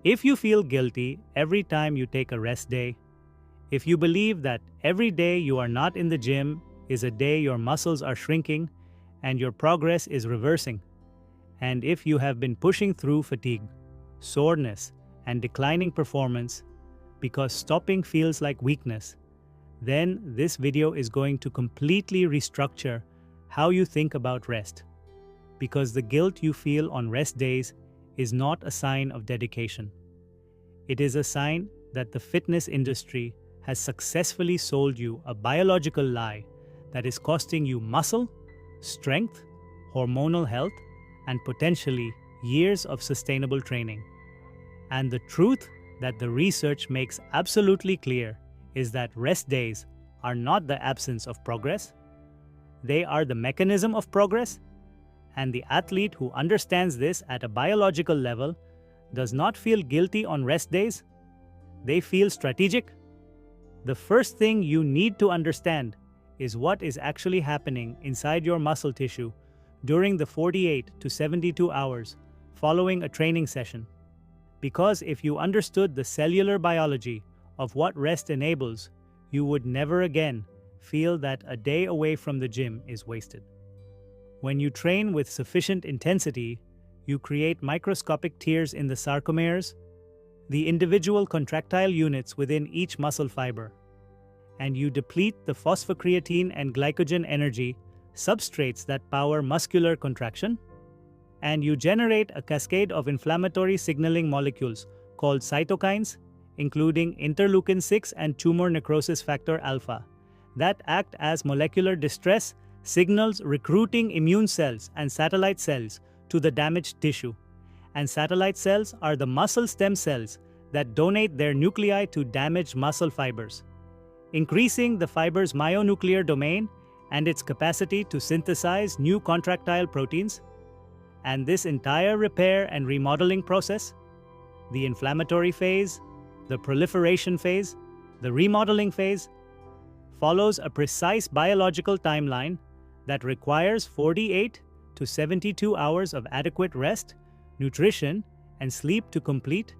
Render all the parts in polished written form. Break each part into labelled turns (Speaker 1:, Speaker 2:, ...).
Speaker 1: If you feel guilty every time you take a rest day, if you believe that every day you are not in the gym is a day your muscles are shrinking and your progress is reversing, and if you have been pushing through fatigue, soreness, and declining performance because stopping feels like weakness, then this video is going to completely restructure how you think about rest. Because the guilt you feel on rest days is not a sign of dedication. It is a sign that the fitness industry has successfully sold you a biological lie that is costing you muscle, strength, hormonal health, and potentially years of sustainable training. And the truth that the research makes absolutely clear is that rest days are not the absence of progress. They are the mechanism of progress, and the athlete who understands this at a biological level does not feel guilty on rest days. They feel strategic. The first thing you need to understand is what is actually happening inside your muscle tissue during the 48 to 72 hours following a training session. Because if you understood the cellular biology of what rest enables, you would never again feel that a day away from the gym is wasted. When you train with sufficient intensity, you create microscopic tears in the sarcomeres, the individual contractile units within each muscle fiber, and you deplete the phosphocreatine and glycogen energy substrates that power muscular contraction, and you generate a cascade of inflammatory signaling molecules called cytokines, including interleukin-6 and tumor necrosis factor alpha, that act as molecular distress signals recruiting immune cells and satellite cells to the damaged tissue. And satellite cells are the muscle stem cells that donate their nuclei to damaged muscle fibers, increasing the fiber's myonuclear domain and its capacity to synthesize new contractile proteins. And this entire repair and remodeling process, the inflammatory phase, the proliferation phase, the remodeling phase, follows a precise biological timeline that requires 48 to 72 hours of adequate rest, nutrition, and sleep to complete.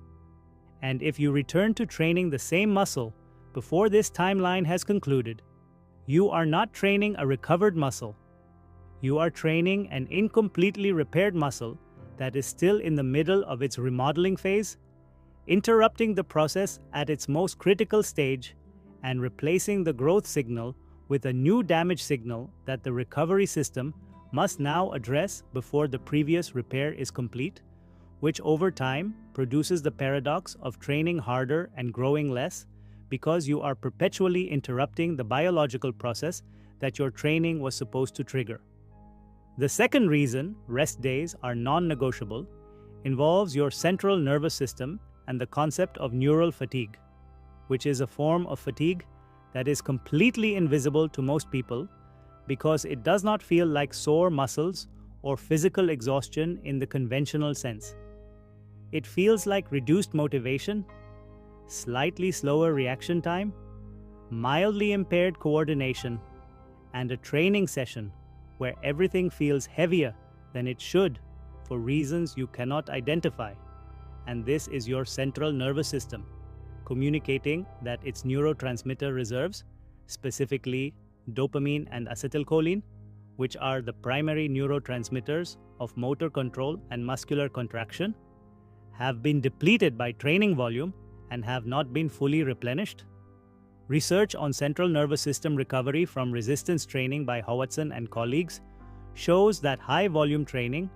Speaker 1: And if you return to training the same muscle before this timeline has concluded, you are not training a recovered muscle. You are training an incompletely repaired muscle that is still in the middle of its remodeling phase, interrupting the process at its most critical stage and replacing the growth signal with a new damage signal that the recovery system must now address before the previous repair is complete, which over time produces the paradox of training harder and growing less because you are perpetually interrupting the biological process that your training was supposed to trigger. The second reason rest days are non-negotiable involves your central nervous system and the concept of neural fatigue, which is a form of fatigue that is completely invisible to most people because it does not feel like sore muscles or physical exhaustion in the conventional sense. It feels like reduced motivation, slightly slower reaction time, mildly impaired coordination, and a training session where everything feels heavier than it should for reasons you cannot identify. And this is your central nervous system communicating that its neurotransmitter reserves, specifically dopamine and acetylcholine, which are the primary neurotransmitters of motor control and muscular contraction, have been depleted by training volume and have not been fully replenished. Research on central nervous system recovery from resistance training by Howatson and colleagues shows that high-volume training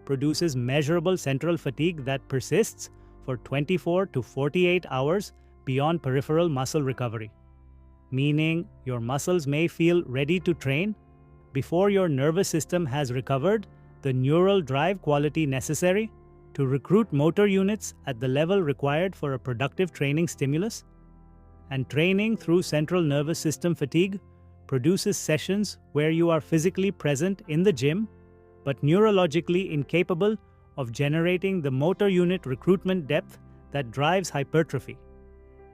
Speaker 1: produces measurable central fatigue that persists for 24 to 48 hours beyond peripheral muscle recovery, meaning your muscles may feel ready to train before your nervous system has recovered the neural drive quality necessary to recruit motor units at the level required for a productive training stimulus. And training through central nervous system fatigue produces sessions where you are physically present in the gym, but neurologically incapable of generating the motor unit recruitment depth that drives hypertrophy,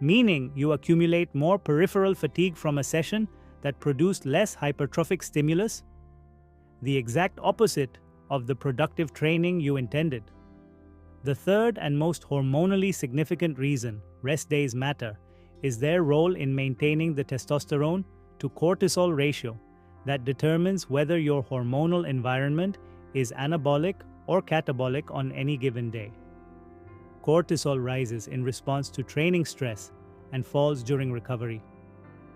Speaker 1: meaning you accumulate more peripheral fatigue from a session that produced less hypertrophic stimulus, the exact opposite of the productive training you intended. The third and most hormonally significant reason rest days matter is their role in maintaining the testosterone to cortisol ratio that determines whether your hormonal environment is anabolic or catabolic on any given day. Cortisol rises in response to training stress and falls during recovery.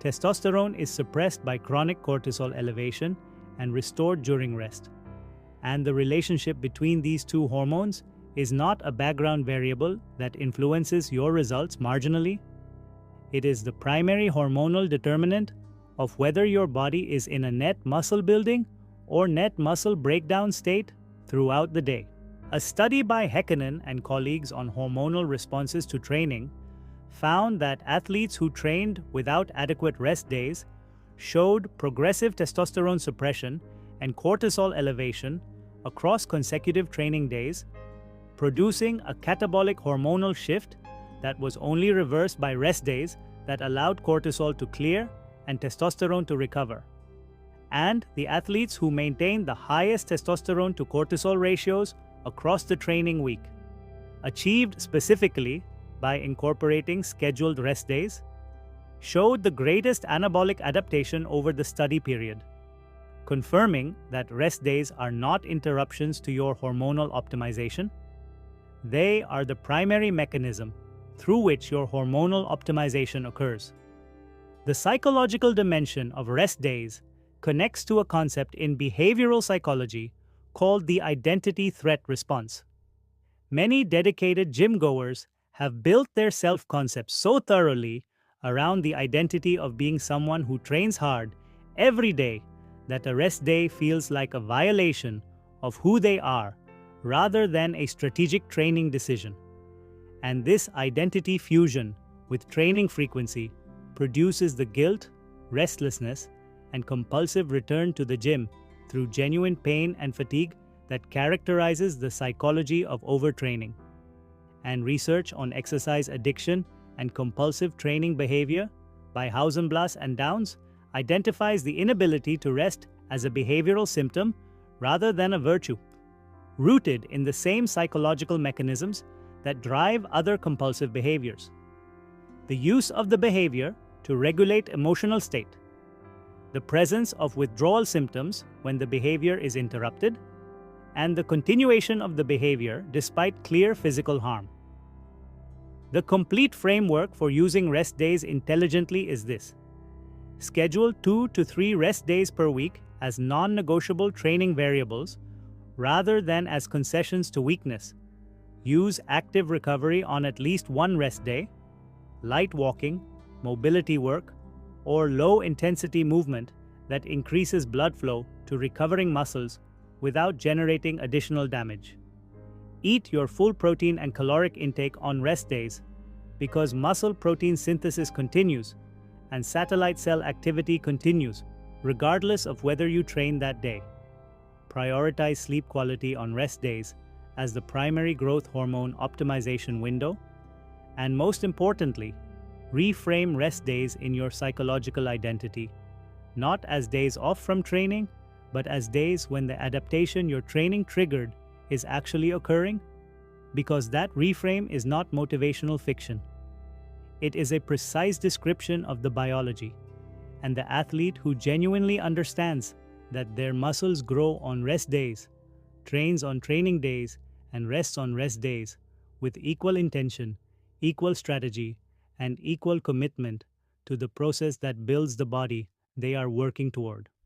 Speaker 1: Testosterone is suppressed by chronic cortisol elevation and restored during rest. And the relationship between these two hormones is not a background variable that influences your results marginally. It is the primary hormonal determinant of whether your body is in a net muscle building or net muscle breakdown state throughout the day. A study by Heikkinen and colleagues on hormonal responses to training found that athletes who trained without adequate rest days showed progressive testosterone suppression and cortisol elevation across consecutive training days, producing a catabolic hormonal shift that was only reversed by rest days that allowed cortisol to clear and testosterone to recover. And the athletes who maintained the highest testosterone to cortisol ratios across the training week, achieved specifically by incorporating scheduled rest days, showed the greatest anabolic adaptation over the study period, confirming that rest days are not interruptions to your hormonal optimization. They are the primary mechanism through which your hormonal optimization occurs. The psychological dimension of rest days connects to a concept in behavioral psychology called the identity threat response. Many dedicated gym goers have built their self-concept so thoroughly around the identity of being someone who trains hard every day that a rest day feels like a violation of who they are rather than a strategic training decision. And this identity fusion with training frequency produces the guilt, restlessness, and compulsive return to the gym through genuine pain and fatigue that characterizes the psychology of overtraining. And research on exercise addiction and compulsive training behavior by Hausenblas and Downs identifies the inability to rest as a behavioral symptom rather than a virtue, rooted in the same psychological mechanisms that drive other compulsive behaviors. The use of the behavior to regulate emotional state, the presence of withdrawal symptoms when the behavior is interrupted, and the continuation of the behavior despite clear physical harm. The complete framework for using rest days intelligently is this: schedule 2 to 3 rest days per week as non-negotiable training variables rather than as concessions to weakness. Use active recovery on at least one rest day, light walking, mobility work, or low-intensity movement that increases blood flow to recovering muscles without generating additional damage. Eat your full protein and caloric intake on rest days because muscle protein synthesis continues and satellite cell activity continues regardless of whether you train that day. Prioritize sleep quality on rest days as the primary growth hormone optimization window, and most importantly, reframe rest days in your psychological identity, not as days off from training, but as days when the adaptation your training triggered is actually occurring, because that reframe is not motivational fiction. It is a precise description of the biology, and the athlete who genuinely understands that their muscles grow on rest days, trains on training days, and rests on rest days with equal intention, equal strategy, and equal commitment to the process that builds the body they are working toward.